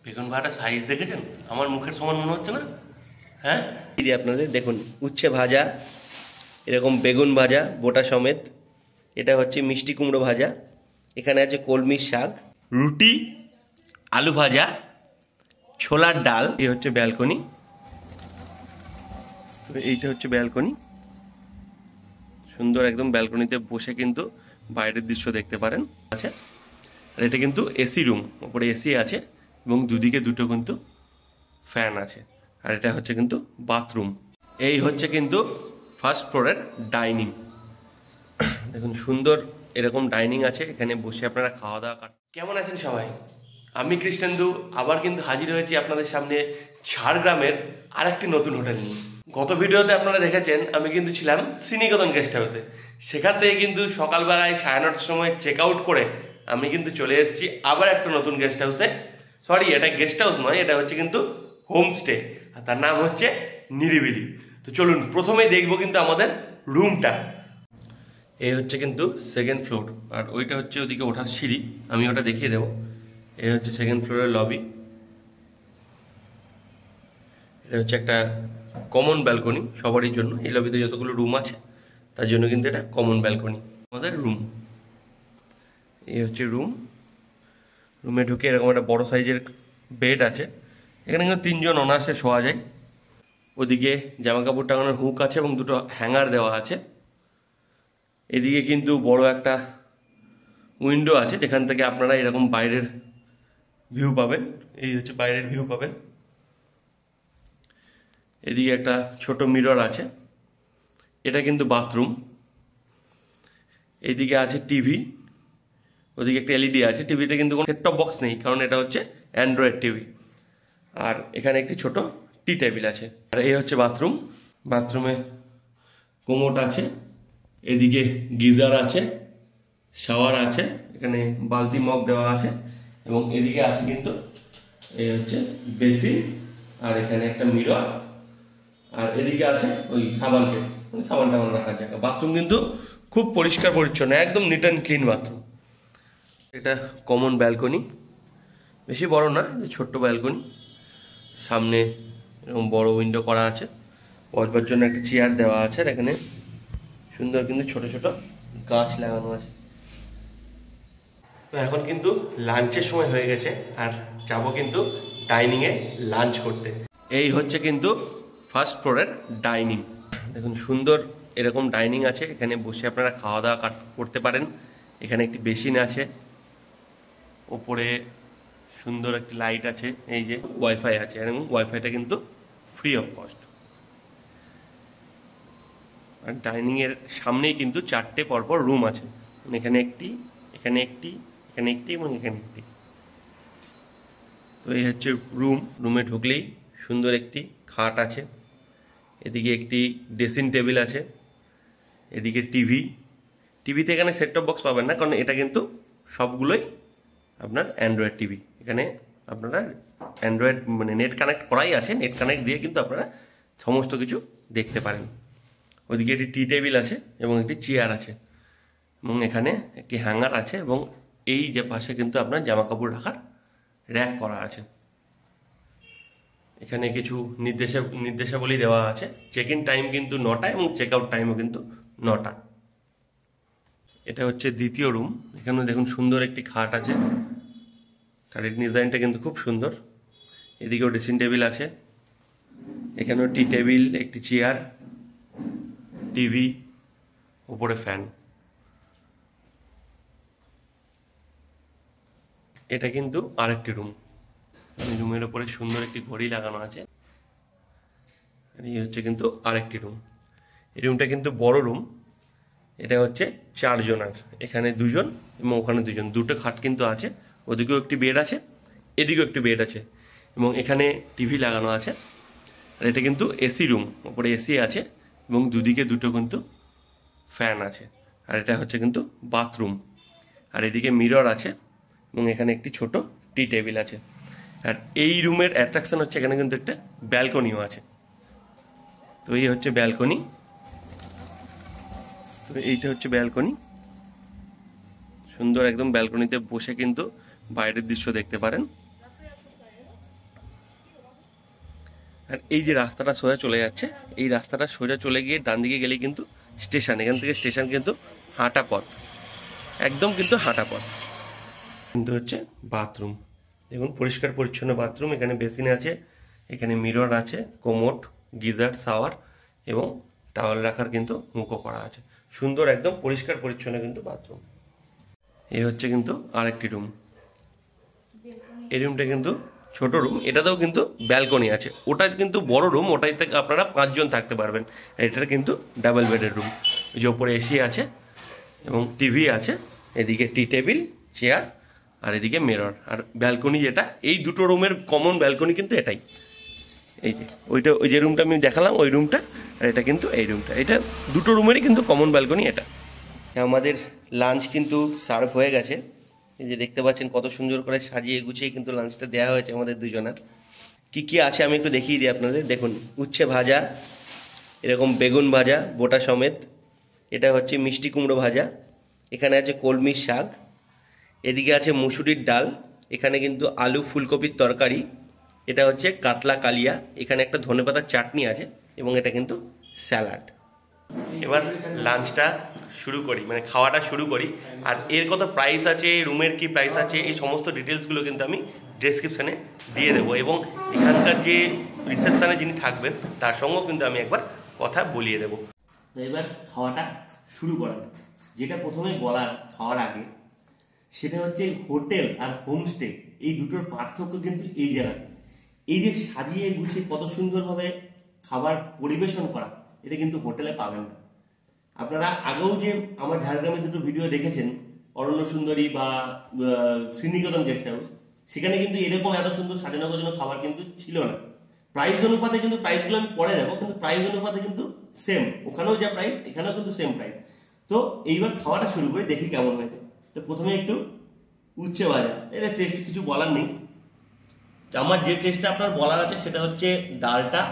বেগুন ভাজাটা সাইজ দেখেছেন? আমার মুখের সমান মনে হচ্ছে না? হ্যাঁ, এই যে আপনাদের দেখুন, উচ্ছে ভাজা, এরকম বেগুন ভাজা বোটা সমেত, এটা হচ্ছে মিষ্টি কুমড়ো ভাজা, এখানে আছে কলমির শাক, রুটি, আলু ভাজা, ছোলার ডাল। এই হচ্ছে ব্যালকনি। তো এইটা হচ্ছে ব্যালকনি, সুন্দর একদম। ব্যালকনিতে বসে কিন্তু বাইরের দৃশ্য দেখতে পারেন। আছে, আর এটা কিন্তু এসি রুম, উপরে এসি আছে এবং দুদিকে দুটো কিন্তু ফ্যান আছে। আর এটা হচ্ছে কিন্তু বাথরুম। এই হচ্ছে কিন্তু ফার্স্ট ফ্লোরের ডাইনিং। দেখুন সুন্দর এরকম ডাইনিং আছে, এখানে বসে আপনারা খাওয়া দাওয়া কেমন আছেন সবাই? আমি কৃষ্ণেন্দু আবার কিন্তু হাজির হয়েছি আপনাদের সামনে ঝাড়গ্রামের আরেকটি নতুন হোটেল নিয়ে। গত ভিডিওতে আপনারা দেখেছেন আমি কিন্তু ছিলাম শ্রীনিকেতন গেস্ট হাউসে। সেখান থেকে কিন্তু সকালবেলায় 9:30টার সময় চেক আউট করে আমি কিন্তু চলে এসেছি আবার একটা নতুন গেস্ট হাউসে। সরি, এটা গেস্ট হাউস নয়, এটা হচ্ছে কিন্তু হোমস্টে, আর তার নাম হচ্ছে নিরিবিলি। তো চলুন প্রথমেই দেখবো কিন্তু আমাদের রুমটা। এই হচ্ছে কিন্তু সেকেন্ড ফ্লোর, আর ওইটা হচ্ছে ওদিকে ওঠার সিঁড়ি, আমি ওটা দেখিয়ে দেবো। এই হচ্ছে সেকেন্ড ফ্লোরের লবি। এটা হচ্ছে একটা কমন ব্যালকনি সবারই জন্য। এই লবিতে যতগুলো রুম আছে তার জন্য কিন্তু এটা কমন ব্যালকনি আমাদের রুম। এই হচ্ছে রুম। রুমে ঢুকে এরকম একটা বড় সাইজের বেড আছে, এখানে কিন্তু 3জন অনায়াসে শোয়া যায়। ওদিকে জামা কাপড় টাঙানোর হুক আছে এবং দুটো হ্যাঙ্গার দেওয়া আছে। এদিকে কিন্তু বড় একটা উইন্ডো আছে, যেখান থেকে আপনারা এরকম বাইরের ভিউ পাবেন। এই হচ্ছে বাইরের ভিউ পাবেন। এদিকে একটা ছোট মিরর আছে, এটা কিন্তু বাথরুম। এইদিকে আছে টিভি, ওদিকে একটা এলইডি আছে। টিভিতে কিন্তু কোনো সেট টপ বক্স নেই, কারণ এটা হচ্ছে অ্যান্ড্রয়েড টিভি। আর এখানে একটি ছোট টি টেবিল আছে। আর এই হচ্ছে বাথরুম। বাথরুমে কোমোড আছে, এদিকে গিজার আছে, শাওয়ার আছে, এখানে বালতি মগ দেওয়া আছে, এবং এদিকে আছে কিন্তু এই হচ্ছে বেসিন, আর এখানে একটা মিরর, আর এদিকে আছে ওই সাবান কেস, মানে সাবান টাবান রাখার জায়গা। বাথরুম কিন্তু খুব পরিষ্কার পরিচ্ছন্ন, একদম নিট অ্যান্ড ক্লিন বাথরুম। এটা কমন ব্যালকনি, বেশি বড় না, ছোট্ট ব্যালকনি। সামনে এরকম বড় উইন্ডো করা আছে, বসবার জন্য একটা চেয়ার দেওয়া আছে, আর এখানে সুন্দর কিন্তু ছোট ছোট গাছ লাগানো আছে। তো এখন কিন্তু লাঞ্চের সময় হয়ে গেছে, আর যাব কিন্তু ডাইনিংয়ে লাঞ্চ করতে। এই হচ্ছে কিন্তু ফার্স্ট ফ্লোরের ডাইনিং। দেখুন সুন্দর এরকম ডাইনিং আছে, এখানে বসে আপনারা খাওয়া দাওয়া করতে পারেন। এখানে একটি বেসিন আছে, ওপরে সুন্দর একটি লাইট আছে, এই যে ওয়াইফাই আছে, এবং ওয়াইফাইটা কিন্তু ফ্রি অফ কস্ট। আর ডাইনিংয়ের সামনেই কিন্তু 4টে পরপর রুম আছে, এখানে একটি, এখানে একটি, এখানে একটি এবং এখানে একটি। তো এই হচ্ছে রুম। রুমে ঢুকলেই সুন্দর একটি খাট আছে, এদিকে একটি ড্রেসিং টেবিল আছে, এদিকে টিভি। টিভিতে এখানে সেট টপ বক্স পাবেন না, কারণ এটা কিন্তু সবগুলোই আপনার অ্যান্ড্রয়েড টিভি। এখানে আপনারা অ্যান্ড্রয়েড মানে নেট কানেক্ট করাই আছে, নেট কানেক্ট দিয়ে কিন্তু আপনারা সমস্ত কিছু দেখতে পারেন। ওদিকে একটি টি টেবিল আছে এবং একটি চেয়ার আছে, এবং এখানে একটি হ্যাঙ্গার আছে, এবং এই যে পাশে কিন্তু আপনার জামা কাপড় রাখার র্যাক করা আছে। এখানে কিছু নির্দেশাবলী দেওয়া আছে। চেক ইন টাইম কিন্তু 9টা এবং চেক আউট টাইমও কিন্তু 9টা। এটা হচ্ছে দ্বিতীয় রুম। এখানে দেখুন সুন্দর একটি খাট আছে, খাটের ডিজাইনটা কিন্তু খুব সুন্দর। এদিকেও ড্রেসিং টেবিল আছে, এখানেও টি টেবিল, একটি চেয়ার, টিভি, উপরে ফ্যান। এটা কিন্তু আরেকটি রুম। রুমের উপরে সুন্দর একটি ঘড়ি লাগানো আছে। এই হচ্ছে কিন্তু আরেকটি রুম। এই রুমটা কিন্তু বড় রুম, এটা হচ্ছে 4 জনার। এখানে 2 জন এবং ওখানে 2 জন, দুটো খাট কিন্তু আছে। ওদিকেও একটি বেড আছে, এদিকেও একটি বেড আছে, এবং এখানে টিভি লাগানো আছে। আর এটা কিন্তু এসি রুম, ওপরে এসি আছে এবং দুদিকে দুটো কিন্তু ফ্যান আছে। আর এটা হচ্ছে কিন্তু বাথরুম, আর এদিকে মিরর আছে, এবং এখানে একটি ছোট টি টেবিল আছে। আর এই রুমের অ্যাট্রাকশন হচ্ছে এখানে কিন্তু একটা ব্যালকনিও আছে। তো এই হচ্ছে ব্যালকনি। তো এইটা হচ্ছে ব্যালকনি, সুন্দর একদম। ব্যালকনিতে বসে কিন্তু বাইরের দৃশ্য দেখতে পারেন। আর এই যে রাস্তাটা সোজা চলে যাচ্ছে, এই রাস্তাটা সোজা চলে গিয়ে ডান দিকে গেলেই কিন্তু স্টেশন। এখান থেকে স্টেশন কিন্তু হাঁটা পথ, একদম কিন্তু হাঁটা পথ। কিন্তু হচ্ছে বাথরুম, দেখুন পরিষ্কার পরিচ্ছন্ন বাথরুম। এখানে বেসিন আছে, এখানে মিরর আছে, কোমোড, গিজার, শাওয়ার এবং টাওয়াল রাখার কিন্তু মুখও করা আছে। সুন্দর একদম পরিষ্কার পরিচ্ছন্ন কিন্তু বাথরুম। এই হচ্ছে কিন্তু আরেকটি রুম। এই রুমটা কিন্তু ছোট রুম, এটাতেও কিন্তু ব্যালকনি আছে। ওটা কিন্তু বড় রুম, ওটাই থেকে আপনারা 5 জন থাকতে পারবেন। এটা কিন্তু ডাবল বেডের রুম। এই যে ওপরে এসি আছে এবং টিভি আছে, এদিকে টি টেবিল, চেয়ার, আর এদিকে মিরর আর ব্যালকনি, যেটা এই দুটো রুমের কমন ব্যালকনি কিন্তু এটাই। এই যে ওইটা, ওই যে রুমটা আমি দেখালাম ওই রুমটা, আর এটা কিন্তু এই রুমটা, এটা দুটো রুমেরই কিন্তু কমন ব্যালকনি এটা। আমাদের লাঞ্চ কিন্তু সার্ভ হয়ে গেছে। এই যে দেখতে পাচ্ছেন কত সুন্দর করে সাজিয়ে গুছিয়ে কিন্তু লাঞ্চটা দেওয়া হয়েছে আমাদের দুজনের। কি কি আছে আমি একটু দেখিয়ে দিই আপনাদের। দেখুন, উচ্ছে ভাজা, এরকম বেগুন ভাজা বোটা সমেত, এটা হচ্ছে মিষ্টি কুমড়ো ভাজা, এখানে আছে কলমির শাক, এদিকে আছে মুসুরির ডাল, এখানে কিন্তু আলু ফুলকপির তরকারি, এটা হচ্ছে কাতলা কালিয়া, এখানে একটা ধনেপাতার চাটনি আছে এবং এটা কিন্তু স্যালাড। এবার লাঞ্চটা শুরু করি, মানে খাওয়াটা শুরু করি। আর এর কত প্রাইস আছে, রুমের কি প্রাইস আছে, এই সমস্ত ডিটেলসগুলো কিন্তু আমি ডেসক্রিপশানে দিয়ে দেবো এবং এখানকার যে রিসেপশানে যিনি থাকবেন তার সঙ্গেও কিন্তু আমি একবার কথা বলিয়ে দেবো। তো এবার খাওয়াটা শুরু করা, যেটা প্রথমে বলার খাওয়ার আগে, সেটা হচ্ছে হোটেল আর হোমস্টে এই দুটোর পার্থক্য কিন্তু এই জায়গাতে। এই যে সাজিয়ে গুছিয়ে কত সুন্দরভাবে খাবার পরিবেশন করা, এটা কিন্তু হোটেলে পাবেন না। আপনারা আগেও যে আমার ঝাড়গ্রামে দুটো ভিডিও দেখেছেন, অরণ্য সুন্দরী বা শ্রীনিকেতন গেস্ট হাউস, সেখানে কিন্তু এরকম এত সুন্দর সাজানো গোছানো খাবার কিন্তু ছিল না। প্রাইস অনুপাতে কিন্তু, প্রাইসগুলো আমি পরে দেবো, কিন্তু প্রাইস অনুপাতে কিন্তু সেম, ওখানেও যা প্রাইস এখানেও কিন্তু সেম প্রাইস। তো এইবার খাওয়াটা শুরু করে দেখি কেমন হয়েছে। তো প্রথমে একটু উচ্ছে ভাজা, এটা টেস্ট কিছু বলার নেই। আমার যে টেস্টটা আপনার বলার আছে সেটা হচ্ছে ডালটা,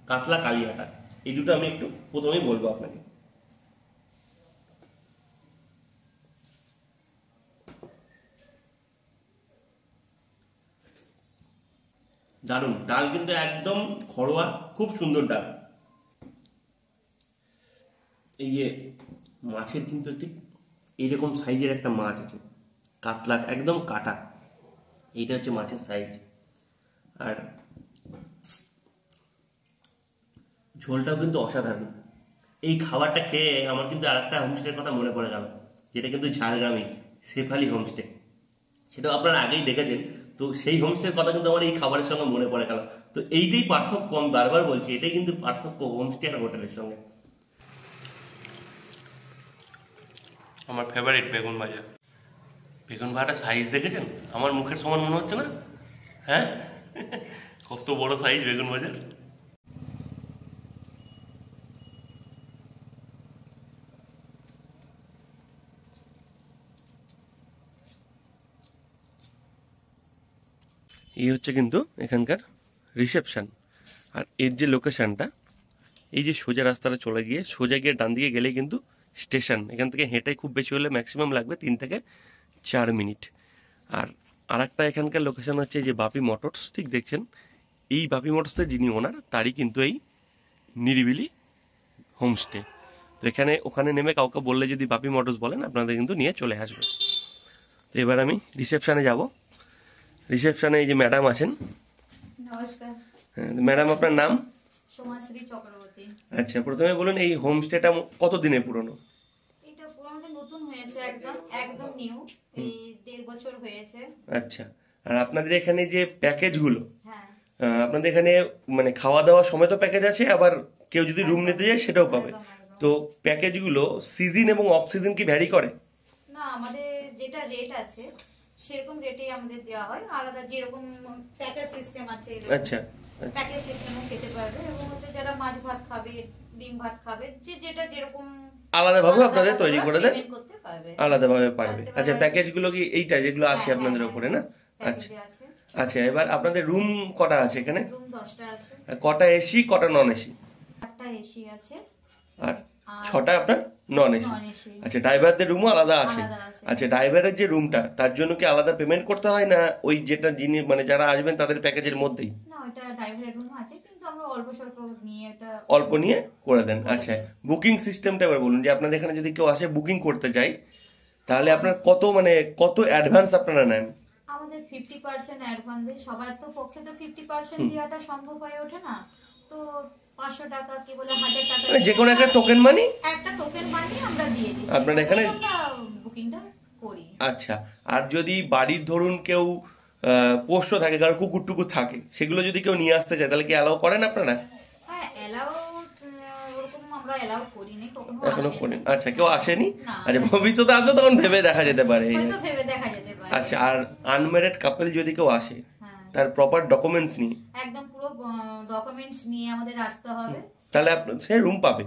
কাতলা কালিয়াটা, এই দুটো আমি একটু প্রথমেই বলবো আপনাকে। দারুণ ডাল, কিন্তু একদম ঘরোয়া, খুব সুন্দর ডাল। এই যে মাছের কিন্তু একটি এইরকম সাইজের একটা মাছ আছে, কাতলা, একদম কাটা, এইটা হচ্ছে মাছের সাইজ। আর ঝোলটাও কিন্তু অসাধারণ। এই খাবারটা খেয়ে আমার কিন্তু আরেকটা হোমস্টের কথা মনে পড়ে গেল, যেটা কিন্তু ঝাড়গ্রামে শেফালি হোমস্টে, সেটাও আপনারা আগেই দেখেছেন। তো সেই হোমস্টের কথা কিন্তু আমার এই খাবারের সঙ্গে মনে পড়ে গেল। তো এইটাই পার্থক্য, আমি বারবার বলছি, এটাই কিন্তু পার্থক্য হোমস্টে আর হোটেলের সঙ্গে। আমার ফেভারিট বেগুন ভাজা। বেগুন ভাজাটা সাইজ দেখেছেন? আমার মুখের সমান মনে হচ্ছে না? হ্যাঁ, কত বড় সাইজ বেগুন ভাজার। এই হচ্ছে কিন্তু এখানকার রিসেপশন। আর এর যে লোকেশানটা, এই যে সোজা রাস্তাটা চলে গিয়ে সোজা গিয়ে ডান দিকে গেলেই কিন্তু স্টেশন। এখান থেকে হেঁটে খুব বেশি হলে ম্যাক্সিমাম লাগবে 3 থেকে 4 মিনিট। আর আরেকটা এখানকার লোকেশান হচ্ছে যে বাপি মোটরস, ঠিক দেখছেন, এই বাপি মোটরসের যিনি ওনার, তারই কিন্তু এই নিরিবিলি হোমস্টে। তো এখানে ওখানে নেমে কাউকে বললে যদি বাপি মোটরস বলেন, আপনাদের কিন্তু নিয়ে চলে আসবে। তো এবার আমি রিসেপশানে যাব। রিসেপশানে এই যে ম্যাডাম আছেন। নমস্কার। ম্যাডাম, আপনার নাম? সোমাশ্রী চক্রবর্তী। আচ্ছা, প্রথমে বলুন এই হোমস্টেটা কত দিনের পুরনো? এটা পুরোনো, নতুন হয়েছে, একদম একদম নিউ, এই 1.5 বছর হয়েছে। আচ্ছা, আর আপনাদের এখানে যে প্যাকেজগুলো, হ্যাঁ, আপনাদের এখানে মানে খাওয়া দাওয়া সময় তো প্যাকেজ আছে, আবার কেউ যদি রুম নিতে যায় সেটাও পাবে। একদম, একদম। তো প্যাকেজগুলো সিজন এবং অফ সিজন কি ভ্যারি করে? না, আমাদের যেটা রেট আছে সেরকম রেটেই আমাদের দেওয়া হয়। আলাদা যেরকম প্যাকেজ সিস্টেম আছে, আচ্ছা, প্যাকেজ সিস্টেমে খেতে পারবে। এবং হচ্ছে যারা মাছ ভাত খাবে, ডিম ভাত খাবে, যে যেটা যেরকম আলাদাভাবে আপনাদের তৈরি করে দেয়, করতে পারবে, আলাদাভাবে পারবে। আচ্ছা, প্যাকেজগুলো কি এইটা যেগুলো আছে আপনাদের ওপরে না? আচ্ছা আছে। আচ্ছা, এবার আপনাদের রুম কটা আছে এখানে? রুম 10টা আছে। কটা এসি, কটা নন এসি? 8টা এসি আছে আর 6টা আপনার নন এসি। Non AC. আচ্ছা, ড্রাইভারদের রুমও আলাদা আছে? আলাদা আছে। আচ্ছা, ড্রাইভারের যে রুমটা, তার জন্য কি আলাদা পেমেন্ট করতে হয়, না ওই যেটা যিনি মানে যারা আসবেন তাদের প্যাকেজের মধ্যেই? না, ওটা ড্রাইভারের রুম আছে, কিন্তু আমরা অল্প স্বল্প নিয়ে অল্প নিয়ে করে দেন। আচ্ছা, বুকিং সিস্টেমটা এবার বলুন, যে আপনাদের এখানে যদি কেউ আসে বুকিং করতে চাই, তাহলে আপনার কত অ্যাডভান্স আপনারা নেন? আমাদের 50% অ্যাডভান্স দিই। সবার তো পক্ষে তো 50% দেওয়াটা সম্ভব হয়ে ওঠে না, তো 500 টাকা কি বলে 1000 টাকা যে কোনো একটা টোকেন মানি আমরা দিয়ে দিই, আপনার এখানে বুকিংটা করি। আচ্ছা, আর যদি বাড়ির ধরুন কেউ পোষ্য থাকে, কারো কুকুর টুকুর থাকে, সেগুলো যদি কেউ নিয়ে আসতে চায় তাহলে কি অ্যালাউ করেন আপনারা? হ্যাঁ, ওরকম আমরা অ্যালাউ করিনি, এখনো করেন? আচ্ছা, কেউ আসেনি? আচ্ছা, ভবিষ্যতে আসলে তখন ভেবে দেখা যেতে পারে। আচ্ছা, আর আনম্যারিড কাপল যদি কেউ আসে, তার প্রপার ডকুমেন্টস নিয়ে, একদম পুরো ডকুমেন্টস নিয়ে আমাদের আসতে হবে, তাহলে সে রুম পাবে?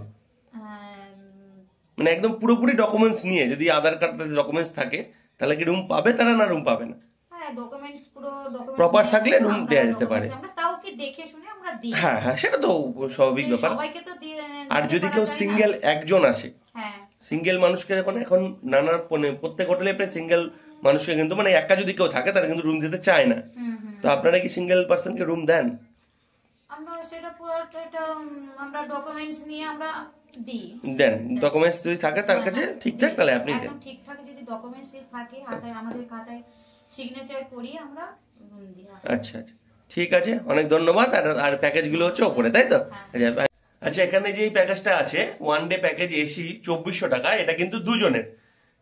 মানে একদম পুরোপুরি ডকুমেন্টস নিয়ে, যদি আধার কার্ড ডকুমেন্টস থাকে, তাহলে কি রুম পাবে তারা, না রুম পাবে না? প্রপার থাকলে রুম দেওয়া যেতে পারে। হ্যাঁ হ্যাঁ, সেটা তো স্বাভাবিক ব্যাপার। আর যদি কেউ সিঙ্গেল একজন আসে, সিঙ্গেল মানুষকে এখন নানা প্রত্যেক হোটেলে প্রায় সিঙ্গেল মানুষকে কিন্তু মানে একা যদি কেউ থাকে তারা কিন্তু রুম দিতে চায় না, তো আপনারা কি সিঙ্গেল পার্সনকে রুম দেন? দেন, ডকুমেন্টস যদি থাকে তার কাছে ঠিকঠাক, তাহলে আপনি দেন। ঠিকঠাক যদি ডকুমেন্টস থাকে আমাদের খাতায় সিগনেচার করি আমরা রুম দিই। আচ্ছা আচ্ছা, ঠিক আছে, অনেক ধন্যবাদ। আর প্যাকেজগুলো হচ্ছে ওপরে, তাই তো? আচ্ছা, এখানে যে প্যাকেজটা আছে, ওয়ান ডে প্যাকেজ এসি 2400 টাকা, এটা কিন্তু দুজনের,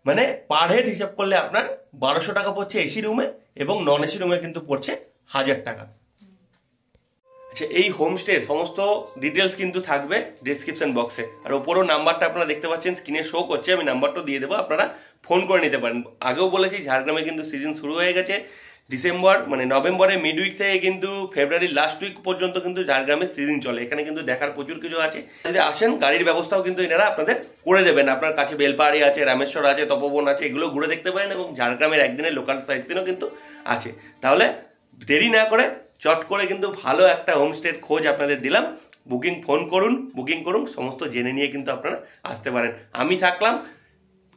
মানে পার হেড হিসাব করলে আপনার 1200 টাকা পড়ছে এসি রুমে, এবং নন এসি রুমে কিন্তু পড়ছে 1000 টাকা। আচ্ছা, এই হোমস্টের সমস্ত ডিটেলস কিন্তু থাকবে ডেসক্রিপশন বক্সে, আর ওপরও নাম্বারটা আপনারা দেখতে পাচ্ছেন স্ক্রিনে শো করছে, আমি নাম্বারটা দিয়ে দেবো, আপনারা ফোন করে নিতে পারেন। আগেও বলেছি, ঝাড়গ্রামে কিন্তু সিজন শুরু হয়ে গেছে। ডিসেম্বর মানে নভেম্বরের মিড উইক থেকে কিন্তু ফেব্রুয়ারির লাস্ট উইক পর্যন্ত কিন্তু ঝাড়গ্রামের সিজন চলে। এখানে কিন্তু দেখার প্রচুর কিছু আছে। যদি আসেন, গাড়ির ব্যবস্থাও কিন্তু এনারা আপনাদের করে দেবেন। আপনার কাছে বেলপাহাড়ি আছে, রামেশ্বর আছে, তপবন আছে, এগুলো ঘুরে দেখতে পারেন, এবং ঝাড়গ্রামের একদিনের লোকাল সাইট সিনও কিন্তু আছে। তাহলে দেরি না করে চট করে কিন্তু ভালো একটা হোমস্টের খোঁজ আপনাদের দিলাম। বুকিং করুন, সমস্ত জেনে নিয়ে কিন্তু আপনারা আসতে পারেন। আমি থাকলাম।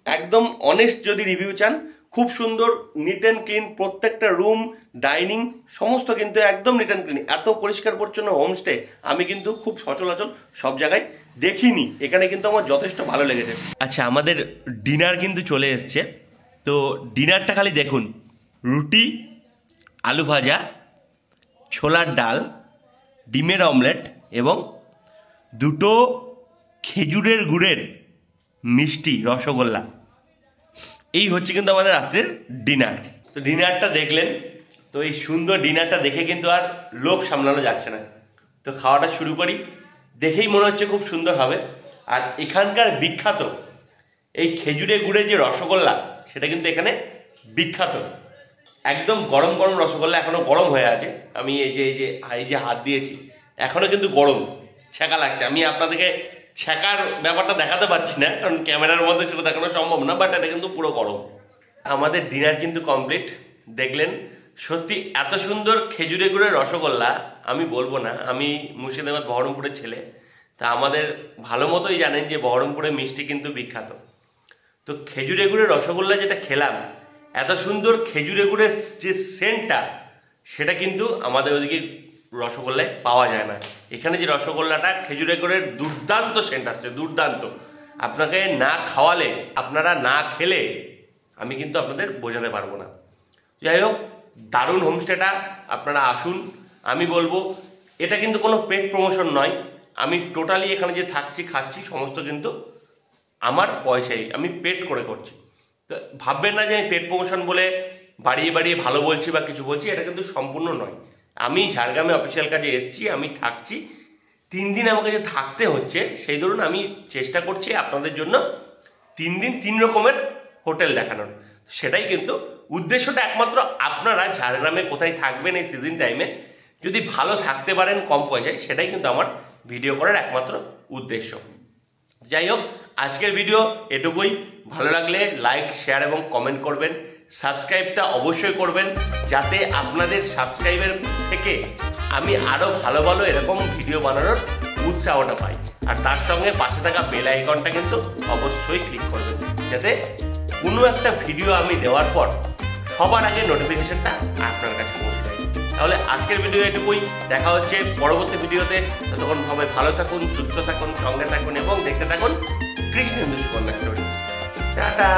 একদম অনেস্ট যদি রিভিউ চান, খুব সুন্দর, নিট অ্যান্ড ক্লিন, প্রত্যেকটা রুম, ডাইনিং সমস্ত কিন্তু একদম নিট অ্যান্ড ক্লিন। এত পরিষ্কার পরিচ্ছন্ন হোমস্টে আমি কিন্তু খুব সচরাচর সব জায়গায় দেখিনি। এখানে কিন্তু আমার যথেষ্ট ভালো লেগেছে। আচ্ছা, আমাদের ডিনার কিন্তু চলে এসছে। তো ডিনারটা খালি দেখুন, রুটি, আলু ভাজা, ছোলার ডাল, ডিমের অমলেট এবং দুটো খেজুরের গুড়ের মিষ্টি রসগোল্লা। এই হচ্ছে কিন্তু আমাদের রাত্রের ডিনার। তো ডিনারটা দেখলেন, তো এই সুন্দর ডিনারটা দেখে কিন্তু আর লোভ সামলানো যাচ্ছে না। তো খাওয়াটা শুরু করি। দেখেই মনে হচ্ছে খুব সুন্দর হবে। আর এখানকার বিখ্যাত এই খেজুরে গুড়ের যে রসগোল্লা, সেটা কিন্তু এখানে বিখ্যাত। একদম গরম গরম রসগোল্লা, এখনো গরম হয়ে আছে। আমি এই যে হাত দিয়েছি, এখনো কিন্তু গরম, ছ্যাঁকা লাগছে। আমি আপনাদেরকে ছ্যাঁকার ব্যাপারটা দেখাতে পারছি না, কারণ ক্যামেরার মধ্যে সেটা দেখানো সম্ভব না, বাট এটা কিন্তু পুরো গরম। আমাদের ডিনার কিন্তু কমপ্লিট। দেখলেন, সত্যি এত সুন্দর খেজুরে গুড়ের রসগোল্লা আমি বলবো না। আমি মুর্শিদাবাদ বহরমপুরের ছেলে, তা আমাদের ভালো মতোই জানেন যে বহরমপুরের মিষ্টি কিন্তু বিখ্যাত। তো খেজুরে গুড়ের রসগোল্লা যেটা খেলাম, এত সুন্দর খেজুরে গুড়ের যে সেন্টটা, সেটা কিন্তু আমাদের ওদিকে রসগোল্লায় পাওয়া যায় না। এখানে যে রসগোল্লাটা খেজুরে গুড়ের দুর্দান্ত সেন্ট আসছে, দুর্দান্ত। আপনাকে না খাওয়ালে, আপনারা না খেলে আমি কিন্তু আপনাদের বোঝাতে পারবো না। যাই হোক, দারুণ হোমস্টেটা, আপনারা আসুন। আমি বলবো, এটা কিন্তু কোনো পেড প্রমোশন নয়। আমি টোটালি এখানে যে থাকছি, খাচ্ছি, সমস্ত কিন্তু আমার পয়সাই, আমি পেড করে করছি। তো ভাববেন না যে আমি পেড প্রমোশন বলে বাড়িয়ে বাড়িয়ে ভালো বলছি বা কিছু বলছি, এটা কিন্তু সম্পূর্ণ নয়। আমি ঝাড়গ্রামে অফিসিয়াল কাজে এসেছি, আমি থাকছি 3 দিন, আমাকে যে থাকতে হচ্ছে, সেই ধরুন আমি চেষ্টা করছি আপনাদের জন্য 3 দিন 3 রকমের হোটেল দেখানোর। সেটাই কিন্তু উদ্দেশ্যটা, একমাত্র আপনারা ঝাড়গ্রামে কোথায় থাকবেন এই সিজন টাইমে, যদি ভালো থাকতে পারেন কম পয়সায়, সেটাই কিন্তু আমার ভিডিও করার একমাত্র উদ্দেশ্য। যাই হোক, আজকের ভিডিও এটুকুই। ভালো লাগলে লাইক, শেয়ার এবং কমেন্ট করবেন। সাবস্ক্রাইবটা অবশ্যই করবেন, যাতে আপনাদের সাবস্ক্রাইবের থেকে আমি আরও ভালো ভালো এরকম ভিডিও বানানোর উৎসাহটা পাই। আর তার সঙ্গে পাশে থাকা বেল আইকনটা কিন্তু অবশ্যই ক্লিক করবেন, যাতে কোনো একটা ভিডিও আমি দেওয়ার পর সবার আগে নোটিফিকেশনটা আপনার কাছে পৌঁছে যায়। তাহলে আজকের ভিডিও এটুকুই, দেখা হচ্ছে পরবর্তী ভিডিওতে। ততক্ষণ সবাই ভালো থাকুন, সুস্থ থাকুন, সঙ্গে থাকুন এবং দেখতে থাকুন কৃষ্ণ হিন্দু সুকন্যা স্টোরি। টাটা।